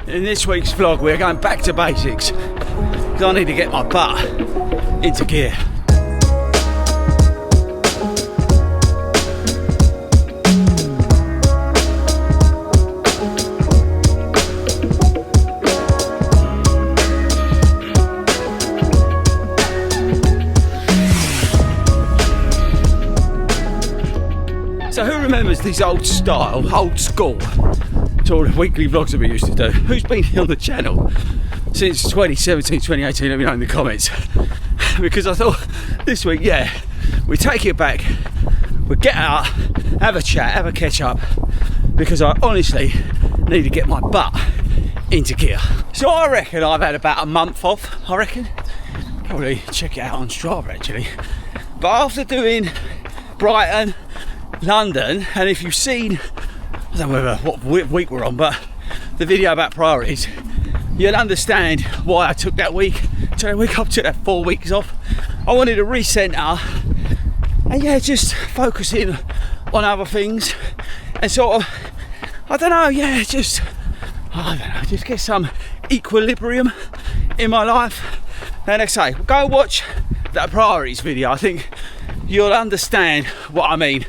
In this week's vlog, we're going back to basics because I need to get my butt into gear. So who remembers these old school sort of weekly vlogs that we used to do? Who's been on the channel since 2017, 2018? Let me know in the comments. Because I thought this week, yeah, we take it back, we get out, have a chat, have a catch up, because I honestly need to get my butt into gear. So I reckon I've had about a month off, I reckon. Probably check it out on Strava actually. But after doing Brighton, London, and if you've seen, I don't know what week we're on, but the video about priorities, you'll understand why I took that week off, took that 4 weeks off. I wanted to recenter and yeah, just focus in on other things and sort of, I don't know, just get some equilibrium in my life. And like I say, go watch that priorities video. I think you'll understand what I mean.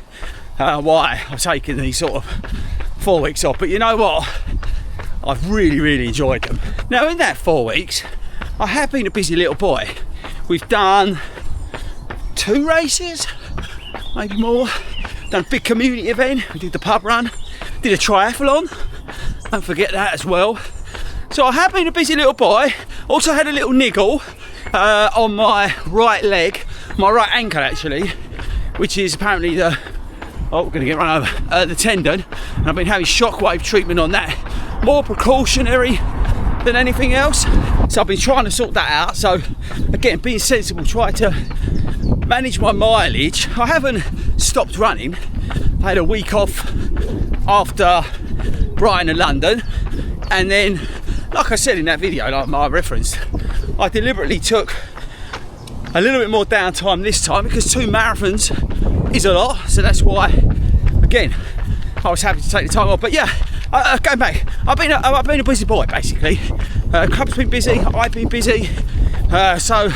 Why I've taken these sort of 4 weeks off, but you know what, I've really enjoyed them. Now in that 4 weeks I have been a busy little boy. We've done 2 races, maybe more, done a big community event, we did the pub run, did a triathlon, don't forget that as well. So I have been a busy little boy. Also had a little niggle on my right leg, my right ankle actually, which is apparently the we're going to get run over the tendon, and I've been having shockwave treatment on that, more precautionary than anything else. So I've been trying to sort that out. So again, being sensible, try to manage my mileage. I haven't stopped running. I had a week off after Brighton and London, and then, like I said in that video, like I referenced, I deliberately took a little bit more downtime this time because 2 marathons is a lot, so that's why again I was happy to take the time off. But yeah, going back, I've been a busy boy basically. Club's been busy, I've been busy, so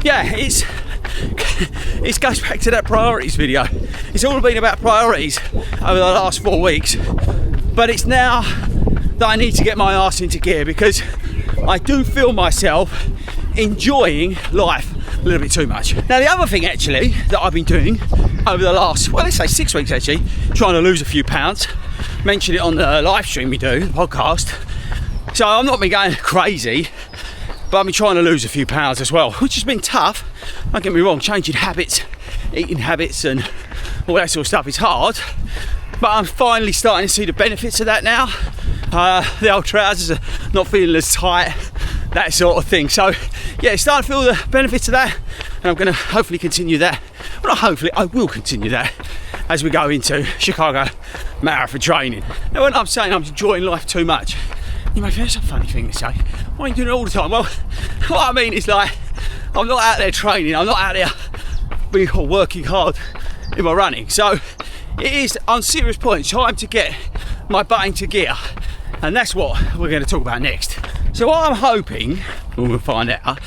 yeah, it goes back to that priorities video. It's all been about priorities over the last 4 weeks, but it's now that I need to get my arse into gear because I do feel myself enjoying life a little bit too much. Now the other thing actually that I've been doing over the last, well, let's say 6 weeks actually, trying to lose a few pounds. Mentioned it on the live stream we do, the podcast. So I've not been going crazy, but I've been trying to lose a few pounds as well, which has been tough. Don't get me wrong, changing habits, eating habits and all that sort of stuff is hard, but I'm finally starting to see the benefits of that now. The old trousers are not feeling as tight, that sort of thing. So yeah, starting to feel the benefits of that, and I'm going to hopefully continue that. Well, not hopefully, I will continue that as we go into Chicago marathon training. Now when I'm saying I'm enjoying life too much, you may think that's a funny thing to say. Why are you doing it all the time? Well, what I mean is, like, I'm not out there training, I'm not out there working hard in my running. So it is, on serious point, time to get my butt into gear, and that's what we're going to talk about next. So what I'm hoping, we'll find out,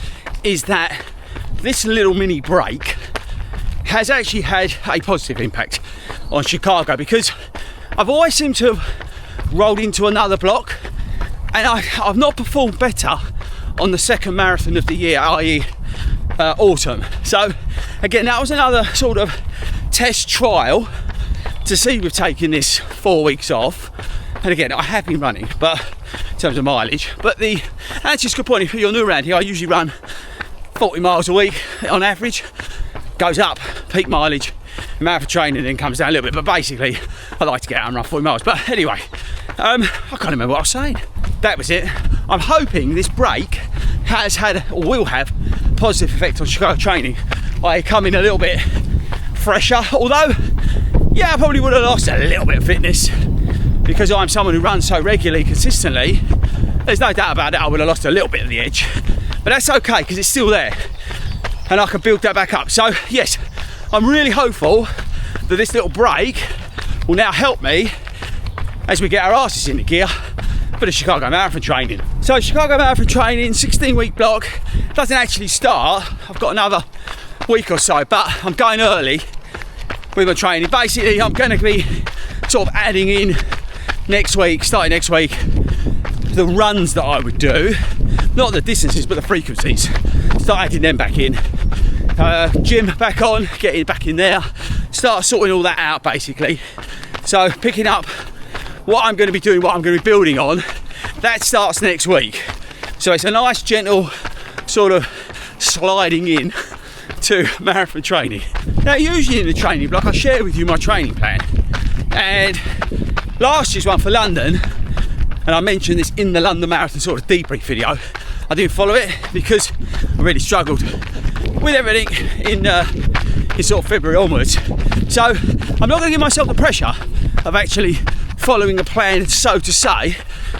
is that this little mini break has actually had a positive impact on Chicago, because I've always seemed to have rolled into another block, and I've not performed better on the second marathon of the year, i.e. autumn. So again, that was another sort of test trial to see we've taken this 4 weeks off. And again, I have been running, but in terms of mileage, but that's just a good point. If you're new around here, I usually run 40 miles a week on average. Goes up, peak mileage, marathon training, then comes down a little bit. But basically, I like to get out and run 40 miles. But anyway, I can't remember what I was saying. That was it. I'm hoping this break has had, or will have, positive effect on Chicago training. I come in a little bit fresher, although, yeah, I probably would have lost a little bit of fitness because I'm someone who runs so regularly, consistently. There's no doubt about it, I would have lost a little bit of the edge, but that's okay because it's still there and I can build that back up. So yes, I'm really hopeful that this little break will now help me as we get our asses into gear for the Chicago Marathon training. So Chicago Marathon training, 16-week block, doesn't actually start. I've got another week or so, but I'm going early with my training. Basically, I'm going to be sort of adding in next week, starting next week, the runs that I would do, not the distances, but the frequencies. Start adding them back in. Gym back on, getting back in there, start sorting all that out basically. So picking up what I'm going to be doing, what I'm going to be building on, that starts next week. So it's a nice gentle sort of sliding in to marathon training. Now usually in the training block I share with you my training plan, and last year's one for London, and I mentioned this in the London Marathon sort of debrief video, I didn't follow it because I really struggled with everything in sort of February onwards. So I'm not going to give myself the pressure of actually following a plan, so to say,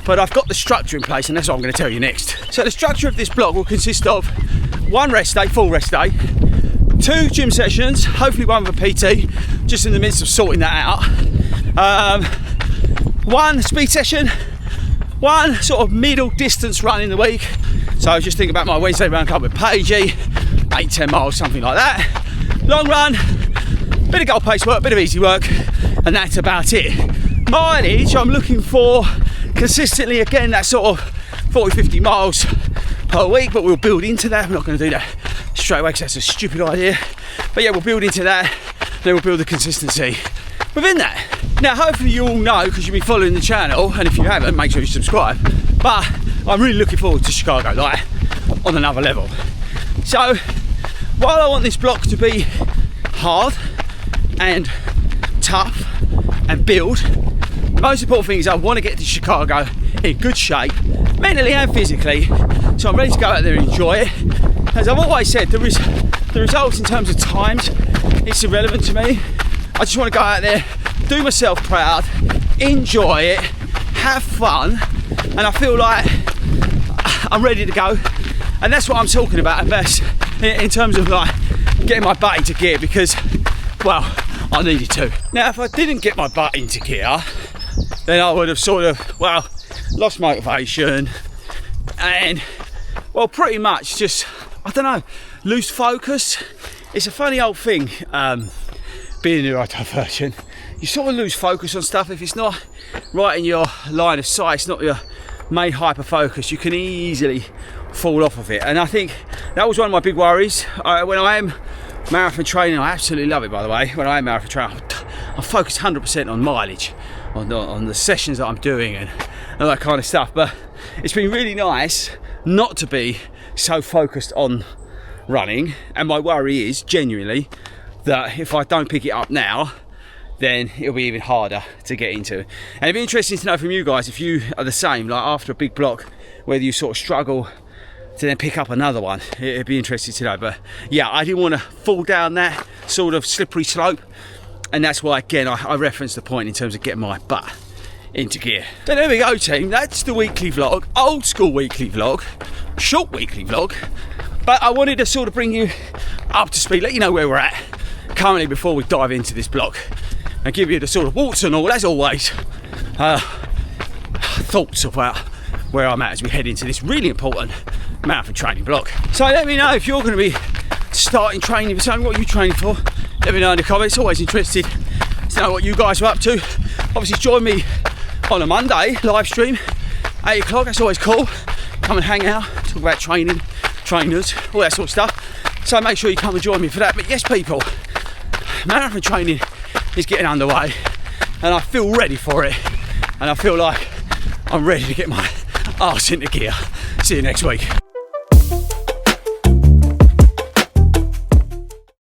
but I've got the structure in place, and that's what I'm going to tell you next. So the structure of this block will consist of one rest day, full rest day, 2 gym sessions, hopefully one with a PT, just in the midst of sorting that out, 1 speed session, 1 sort of middle distance run in the week. So just think about my Wednesday run club with Paigey, 8-10 miles, something like that. Long run, bit of goal pace work, bit of easy work, and that's about it. Mileage, I'm looking for consistently, again, that sort of 40-50 miles per week, but we'll build into that. We're not going to do that straight away because that's a stupid idea. But yeah, we'll build into that, then we'll build the consistency within that. Now, hopefully you all know, because you've been following the channel, and if you haven't, make sure you subscribe. But I'm really looking forward to Chicago, like, on another level. So, while I want this block to be hard and tough and build, the most important thing is I want to get to Chicago in good shape, mentally and physically, so I'm ready to go out there and enjoy it. As I've always said, the results in terms of times, it's irrelevant to me. I just want to go out there, do myself proud, enjoy it, have fun, and I feel like I'm ready to go. And that's what I'm talking about, and that's in terms of like getting my butt into gear, because, well, I needed to. Now, if I didn't get my butt into gear, then I would have sort of, well, lost motivation and, well, pretty much just, I don't know, lose focus. It's a funny old thing, being a neurodivergent. You sort of lose focus on stuff if it's not right in your line of sight, it's not your main hyper focus, you can easily fall off of it. And I think that was one of my big worries. When I am marathon training, I absolutely love it, by the way. When I am marathon training, I focus 100% on mileage, on the sessions that I'm doing and all that kind of stuff. But it's been really nice not to be so focused on running, and my worry is genuinely that if I don't pick it up now, then it'll be even harder to get into. And it'd be interesting to know from you guys if you are the same, like after a big block, whether you sort of struggle to then pick up another one. It'd be interesting to know. But yeah, I didn't want to fall down that sort of slippery slope, and that's why, again, I referenced the point in terms of getting my butt into gear. So there we go, team, that's the weekly vlog, old school weekly vlog, short weekly vlog, but I wanted to sort of bring you up to speed, let you know where we're at currently before we dive into this block, and give you the sort of warts and all, as always, thoughts about where I'm at as we head into this really important marathon training block. So let me know if you're going to be starting training for something. What are you training for? Let me know in the comments. Always interested to know what you guys are up to. Obviously join me on a Monday live stream, 8 o'clock. That's always cool. Come and hang out, talk about training, trainers, all that sort of stuff. So make sure you come and join me for that. But yes, people, marathon training is getting underway, and I feel ready for it, and I feel like I'm ready to get my arse into gear. See you next week.